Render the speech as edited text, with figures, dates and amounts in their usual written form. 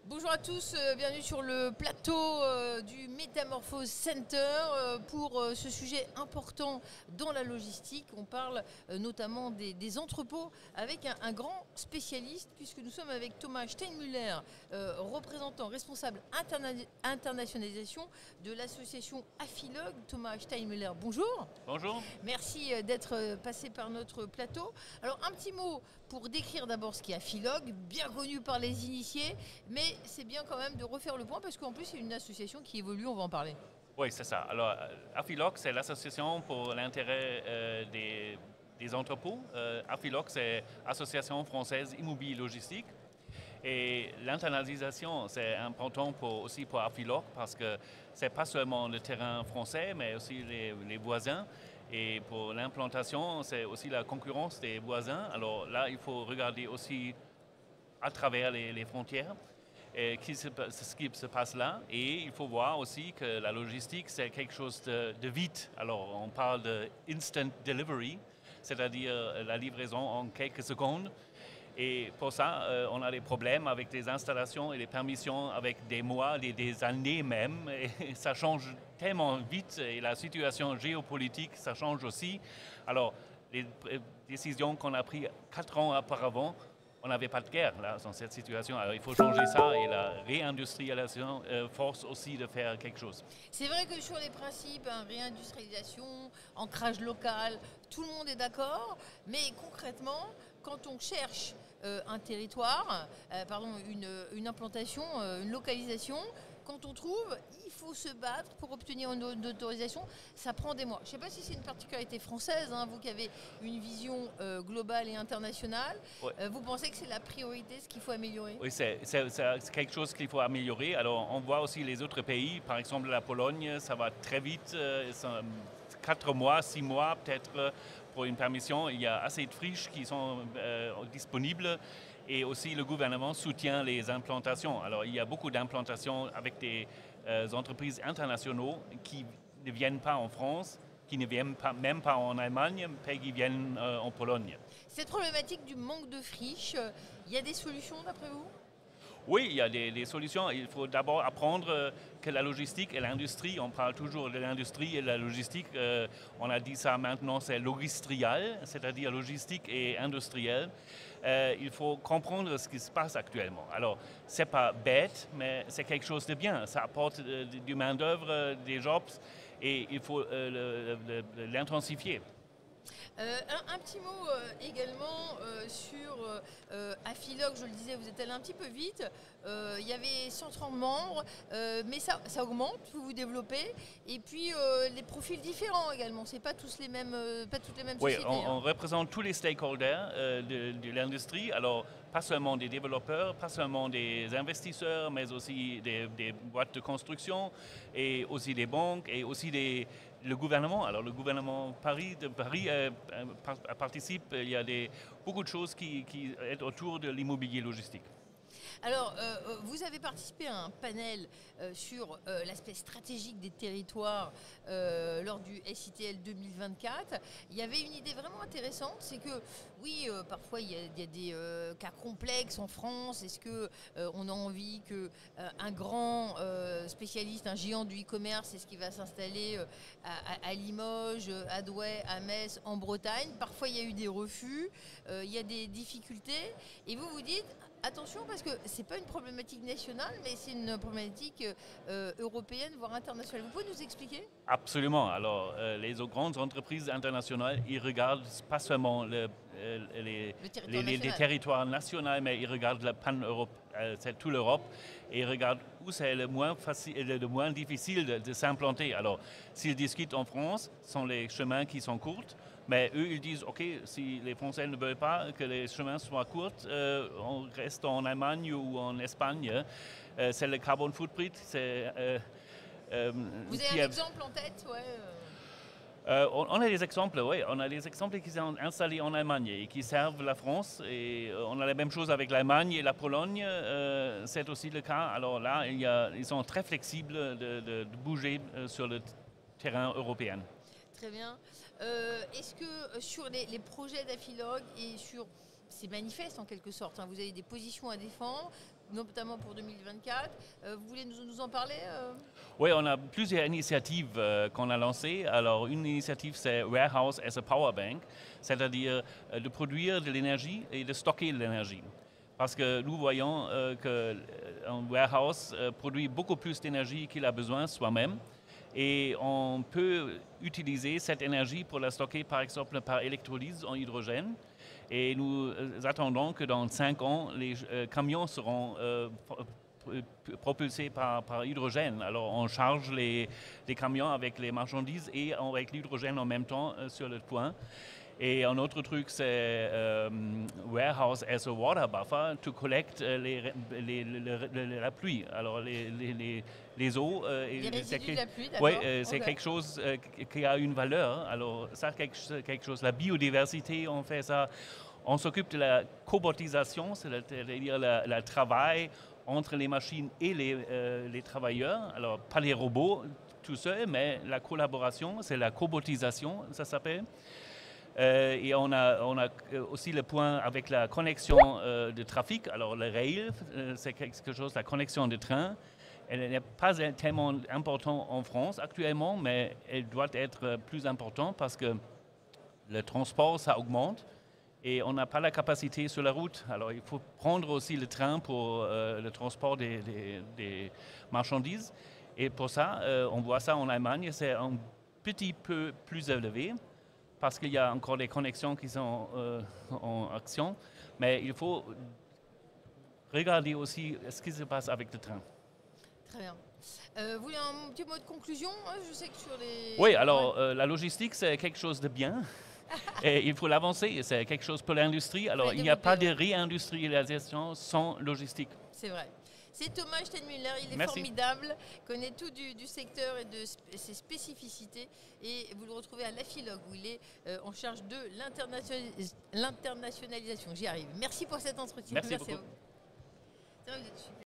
Bonjour à tous, bienvenue sur le plateau du Métamorphose Center pour ce sujet important dans la logistique. On parle notamment des entrepôts avec un grand spécialiste puisque nous sommes avec Thomas Steinmüller, représentant responsable internationalisation de l'association Afilog. Thomas Steinmüller, bonjour. Bonjour. Merci d'être passé par notre plateau. Alors un petit mot pour décrire d'abord ce qu'est Afilog, bien connu par les initiés, mais c'est bien quand même de refaire le point parce qu'en plus c'est une association qui évolue, on va en parler. Oui, c'est ça. Alors, Afilog, c'est l'association pour l'intérêt des entrepôts. Afilog, c'est l'Association française immobilier logistique. Et l'internalisation, c'est important aussi pour Afilog parce que ce n'est pas seulement le terrain français, mais aussi les voisins. Et pour l'implantation, c'est aussi la concurrence des voisins. Alors là, il faut regarder aussi à travers les frontières et ce qui se passe là. Et il faut voir aussi que la logistique, c'est quelque chose de vite. Alors, on parle de instant delivery, c'est-à-dire la livraison en quelques secondes. Et pour ça, on a des problèmes avec les installations et les permissions avec des mois, des années même. Et ça change tellement vite et la situation géopolitique, ça change aussi. Alors, les décisions qu'on a prises 4 ans auparavant, on n'avait pas de guerre là, dans cette situation. Alors, il faut changer ça et la réindustrialisation force aussi de faire quelque chose. C'est vrai que sur les principes, réindustrialisation, ancrage local, tout le monde est d'accord, mais concrètement, quand on cherche un territoire, une implantation, une localisation, quand on trouve, il faut se battre pour obtenir une autorisation. Ça prend des mois. Je ne sais pas si c'est une particularité française, vous qui avez une vision globale et internationale. Ouais. Vous pensez que c'est la priorité, ce qu'il faut améliorer? Oui, c'est quelque chose qu'il faut améliorer. Alors, on voit aussi les autres pays, par exemple la Pologne, ça va très vite. 4 mois, 6 mois peut-être pour une permission. Il y a assez de friches qui sont disponibles. Et aussi, le gouvernement soutient les implantations. Alors, il y a beaucoup d'implantations avec des entreprises internationales qui ne viennent pas en France, qui ne viennent même pas en Allemagne, mais qui viennent en Pologne. Cette problématique du manque de friches, il y a des solutions d'après vous? Oui, il y a des solutions. Il faut d'abord apprendre que la logistique et l'industrie, on parle toujours de l'industrie et de la logistique, on a dit ça maintenant, c'est logistrial, c'est-à-dire logistique et industriel. Il faut comprendre ce qui se passe actuellement. Alors, ce n'est pas bête, mais c'est quelque chose de bien. Ça apporte du main-d'œuvre, des jobs, et il faut l'intensifier. Un petit mot également sur Afilog, je le disais, vous êtes allé un petit peu vite. Il y avait 130 membres, mais ça augmente, vous vous développez. Et puis les profils différents également, c'est pas tous les mêmes, pas toutes les mêmes Oui, sociétés. on représente tous les stakeholders de l'industrie. Alors, pas seulement des développeurs, pas seulement des investisseurs, mais aussi des boîtes de construction et aussi des banques et aussi le gouvernement. Alors le gouvernement de Paris participe, il y a beaucoup de choses qui sont autour de l'immobilier logistique. Alors, vous avez participé à un panel sur l'aspect stratégique des territoires lors du SITL 2024. Il y avait une idée vraiment intéressante, c'est que oui, parfois il y a des cas complexes en France. Est-ce qu'on a envie qu'un grand spécialiste, un géant du e-commerce, est-ce qu'il va s'installer à Limoges, à Douai, à Metz, en Bretagne? Parfois il y a eu des refus, il y a des difficultés. Et vous vous dites, attention, parce que ce n'est pas une problématique nationale, mais c'est une problématique européenne, voire internationale. Vous pouvez nous expliquer? Absolument. Alors, les grandes entreprises internationales, ils regardent pas seulement les territoires nationaux, mais ils regardent la pan-Europe, c'est toute l'Europe, et ils regardent où c'est le moins facile et le moins difficile de s'implanter. Alors, s'ils discutent en France, ce sont les chemins qui sont courts. Mais eux, ils disent, OK, si les Français ne veulent pas que les chemins soient courts, on reste en Allemagne ou en Espagne. C'est le carbon footprint. Vous avez un exemple en tête? On a des exemples, oui. On a des exemples qui sont installés en Allemagne et qui servent la France. Et on a la même chose avec l'Allemagne et la Pologne. C'est aussi le cas. Alors là, ils sont très flexibles de bouger sur le terrain européen. Très bien. Est-ce que sur les projets d'Afilog et sur ces manifestes en quelque sorte, vous avez des positions à défendre, notamment pour 2024. Vous voulez nous en parler Oui, on a plusieurs initiatives qu'on a lancées. Alors, une initiative, c'est Warehouse as a Power Bank, c'est-à-dire de produire de l'énergie et de stocker de l'énergie. Parce que nous voyons qu'un warehouse produit beaucoup plus d'énergie qu'il a besoin soi-même. Et on peut utiliser cette énergie pour la stocker, par exemple, par électrolyse en hydrogène. Et nous attendons que dans 5 ans, les camions seront propulsés par hydrogène. Alors on charge les camions avec les marchandises et avec l'hydrogène en même temps sur le point. Et un autre truc, c'est Warehouse as a Water Buffer, to collect la pluie. Alors les eaux. Les résidus de la pluie, d'accord. Oui, c'est quelque chose qui a une valeur. Alors ça, quelque chose. La biodiversité, on fait ça. On s'occupe de la cobotisation, c'est-à-dire le travail entre les machines et les travailleurs. Alors pas les robots tout seuls, mais la collaboration, c'est la cobotisation, ça s'appelle. Et on a aussi le point avec la connexion de trafic. Alors le rail, c'est quelque chose, la connexion de train. Elle n'est pas tellement importante en France actuellement, mais elle doit être plus importante parce que le transport, ça augmente et on n'a pas la capacité sur la route. Alors il faut prendre aussi le train pour le transport des marchandises. Et pour ça, on voit ça en Allemagne, c'est un petit peu plus élevé, parce qu'il y a encore des connexions qui sont en action. Mais il faut regarder aussi ce qui se passe avec le train. Très bien. Vous voulez un petit mot de conclusion? Je sais que sur les... Oui, alors la logistique, c'est quelque chose de bien. Et il faut l'avancer, c'est quelque chose pour l'industrie. Alors il n'y a pas de réindustrialisation sans logistique. C'est vrai. C'est Thomas Steinmüller, il est Merci. Formidable, connaît tout du secteur et de ses spécificités. Et vous le retrouvez à l'Afilog, où il est en charge de l'internationalisation. J'y arrive. Merci pour cet entretien. Merci beaucoup. À vous.